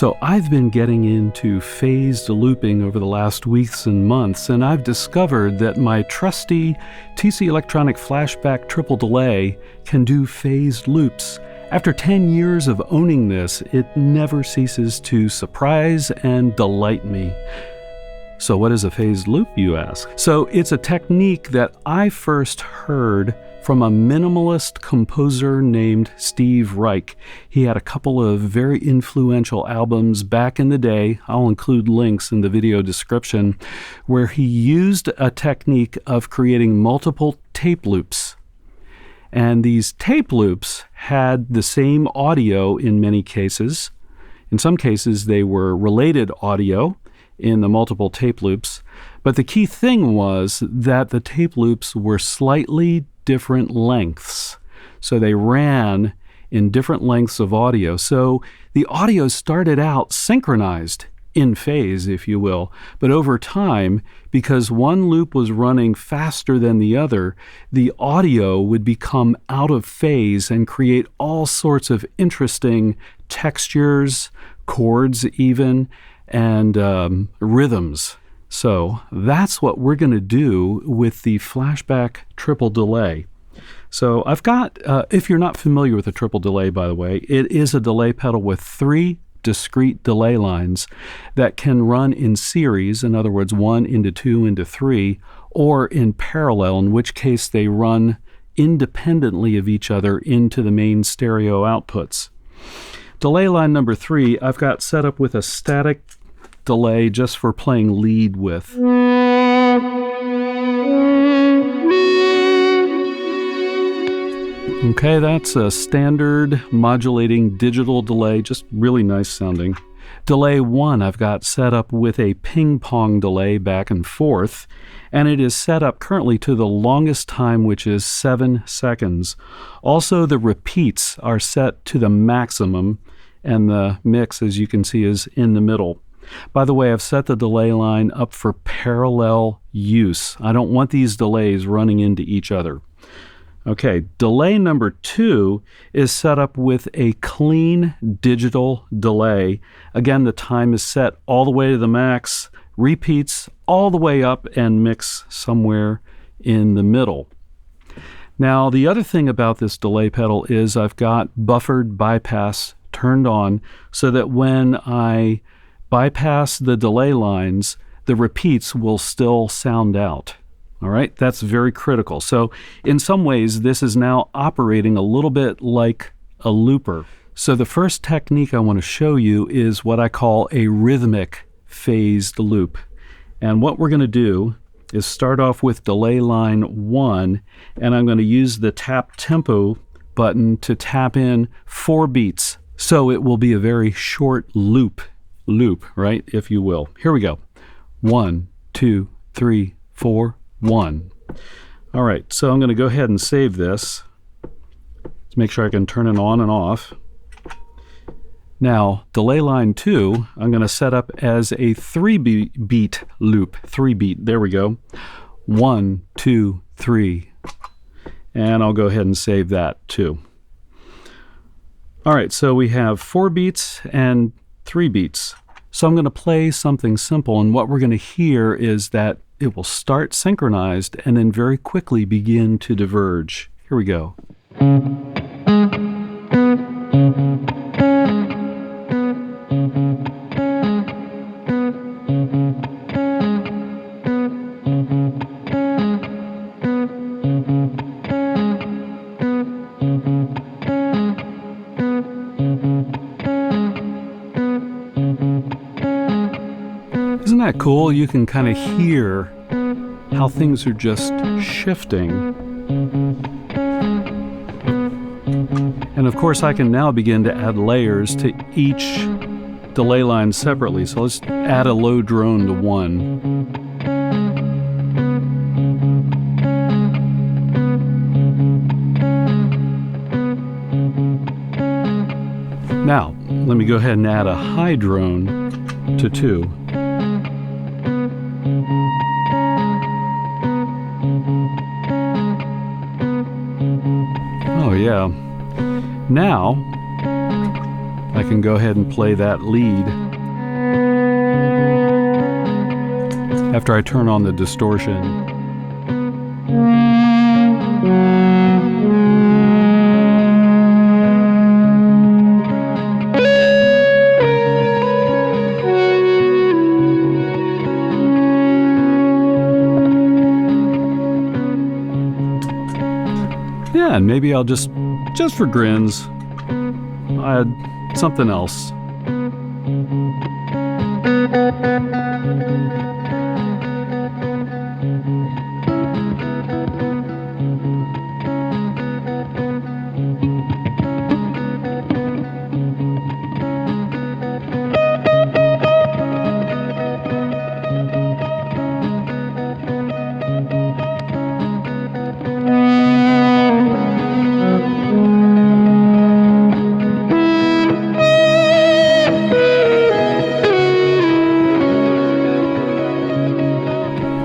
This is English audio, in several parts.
So I've been getting into phased looping over the last weeks and months, and I've discovered that my trusty TC Electronic Flashback Triple Delay can do phased loops. After 10 years of owning this, it never ceases to surprise and delight me. So what is a phased loop, you ask? So it's a technique that I first heard from a minimalist composer named Steve Reich. He had a couple of very influential albums back in the day. I'll include links in the video description, where he used a technique of creating multiple tape loops. And these tape loops had the same audio in many cases. In some cases, they were related audio in the multiple tape loops. But the key thing was that the tape loops were slightly different lengths. So they ran in different lengths of audio. So the audio started out synchronized, in phase, if you will. But over time, because one loop was running faster than the other, the audio would become out of phase and create all sorts of interesting textures, chords even, and rhythms. So that's what we're going to do with the Flashback Triple Delay. So I've got, if you're not familiar with a triple delay, by the way, it is a delay pedal with 3 discrete delay lines that can run in series, in other words, 1 into 2 into 3, or in parallel, in which case they run independently of each other into the main stereo outputs. Delay line number 3, I've got set up with a static delay just for playing lead with. Okay, that's a standard modulating digital delay, just really nice sounding. Delay 1 I've got set up with a ping pong delay back and forth, and it is set up currently to the longest time, which is 7 seconds. Also, the repeats are set to the maximum, and the mix, as you can see, is in the middle. By the way, I've set the delay line up for parallel use. I don't want these delays running into each other. Okay, delay number 2 is set up with a clean digital delay. Again, the time is set all the way to the max, repeats all the way up, and mix somewhere in the middle. Now, the other thing about this delay pedal is I've got buffered bypass turned on so that when I bypass the delay lines, the repeats will still sound out. All right, that's very critical. So in some ways, this is now operating a little bit like a looper. So the first technique I want to show you is what I call a rhythmic phased loop. And what we're going to do is start off with delay line 1, and I'm going to use the tap tempo button to tap in 4 beats. So it will be a very short loop, right, if you will. Here we go. 1, 2, 3, 4, 1. All right, so I'm going to go ahead and save this to make sure I can turn it on and off. Now, delay line 2, I'm going to set up as a 3-beat loop. 3-beat, there we go. 1, 2, 3. And I'll go ahead and save that too. All right, so we have 4 beats and 3 beats. So I'm going to play something simple, and what we're going to hear is that it will start synchronized and then very quickly begin to diverge. Here we go. Isn't that cool? You can kind of hear how things are just shifting. And of course, I can now begin to add layers to each delay line separately. So let's add a low drone to 1. Now, let me go ahead and add a high drone to 2. Oh yeah. Now, I I can go ahead and play that lead after I turn on the distortion. Yeah, and maybe I'll just for grins, add something else.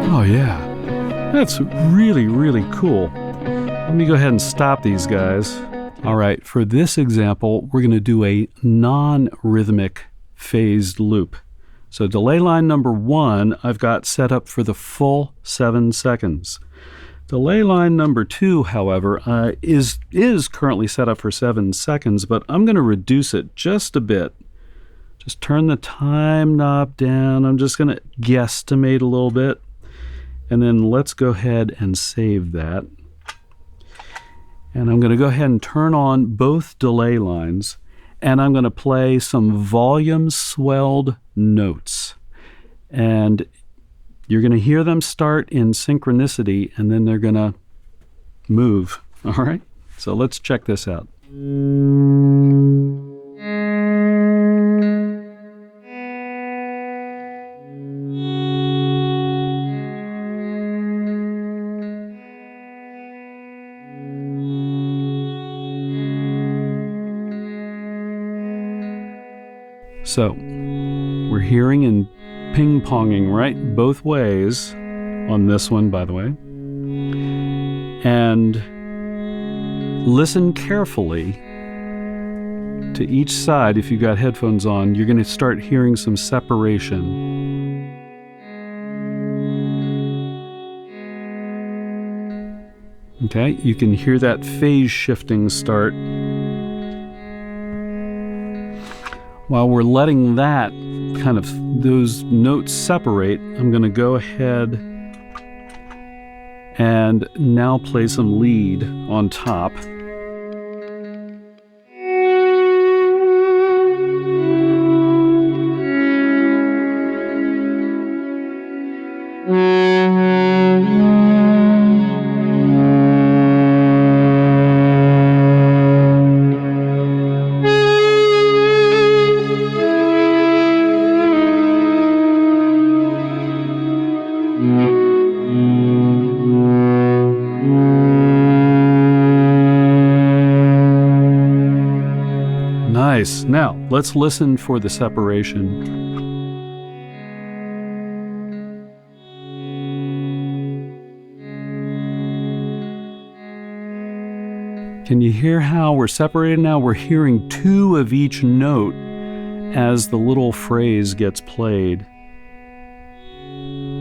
Oh yeah, that's really, really cool. Let me go ahead and stop these guys. All right, for this example, we're going to do a non-rhythmic phased loop. So delay line number 1, I've got set up for the full 7 seconds. Delay line number 2, however, is currently set up for 7 seconds, but I'm going to reduce it just a bit. Just turn the time knob down. I'm just going to guesstimate a little bit. And then let's go ahead and save that. And I'm going to go ahead and turn on both delay lines. And I'm going to play some volume swelled notes. And you're going to hear them start in synchronicity, and then they're going to move. All right? So let's check this out. So, we're hearing and ping-ponging right both ways on this one, by the way. And listen carefully to each side. If you've got headphones on, you're going to start hearing some separation. Okay, you can hear that phase shifting start. While we're letting that those notes separate, I'm going to go ahead and now play some lead on top. Nice. Now, let's listen for the separation. Can you hear how we're separated now? We're hearing 2 of each note as the little phrase gets played.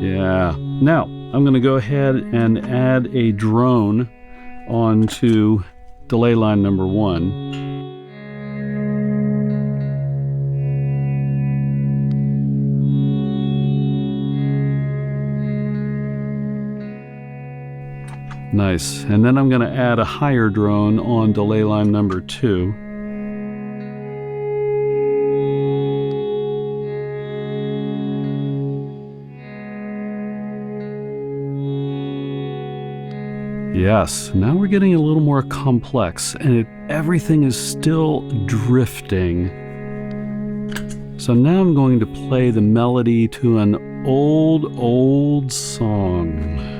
Yeah. Now, I'm going to go ahead and add a drone onto delay line number 1. Nice. And then I'm going to add a higher drone on delay line number 2. Yes, now we're getting a little more complex, and everything is still drifting. So now I'm going to play the melody to an old song.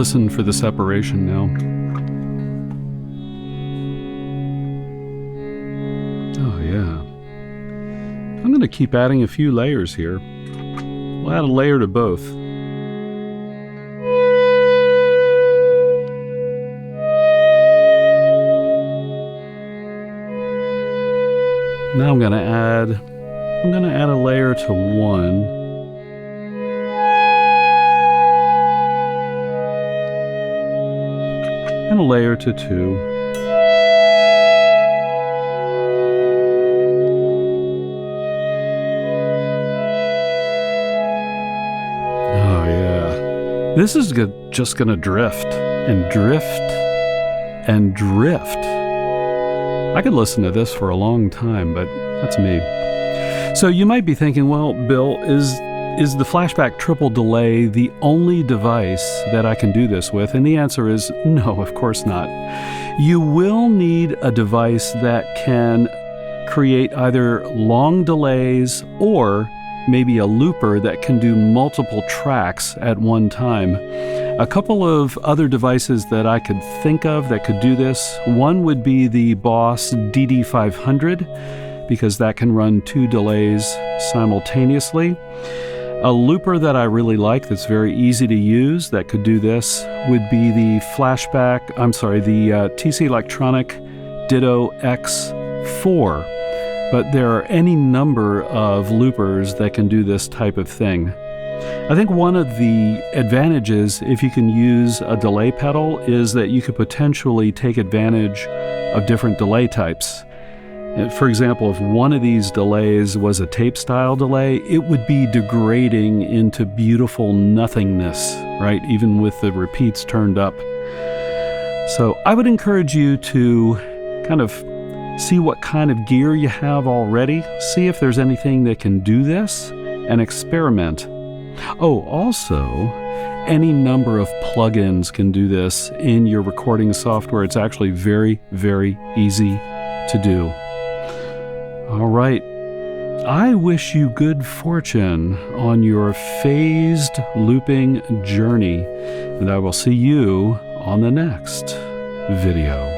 listen for the separation now. Oh yeah. I'm going to keep adding a few layers here. We'll add a layer to both. Now I'm going to add a layer to one. And a layer to two. Oh yeah. This is just going to drift and drift and drift. I could listen to this for a long time, but that's me. So you might be thinking, well, Bill, is the Flashback Triple Delay the only device that I can do this with? And the answer is no, of course not. You will need a device that can create either long delays or maybe a looper that can do multiple tracks at one time. A couple of other devices that I could think of that could do this. One would be the Boss DD500, because that can run two delays simultaneously. A looper that I really like that's very easy to use that could do this would be the TC Electronic Ditto X4. But there are any number of loopers that can do this type of thing. I think one of the advantages, if you can use a delay pedal, is that you could potentially take advantage of different delay types. For example, if one of these delays was a tape-style delay, it would be degrading into beautiful nothingness, right? Even with the repeats turned up. So I would encourage you to kind of see what kind of gear you have already, see if there's anything that can do this, and experiment. Oh, also, any number of plugins can do this in your recording software. It's actually very, very easy to do. All right. I wish you good fortune on your phased looping journey, and I will see you on the next video.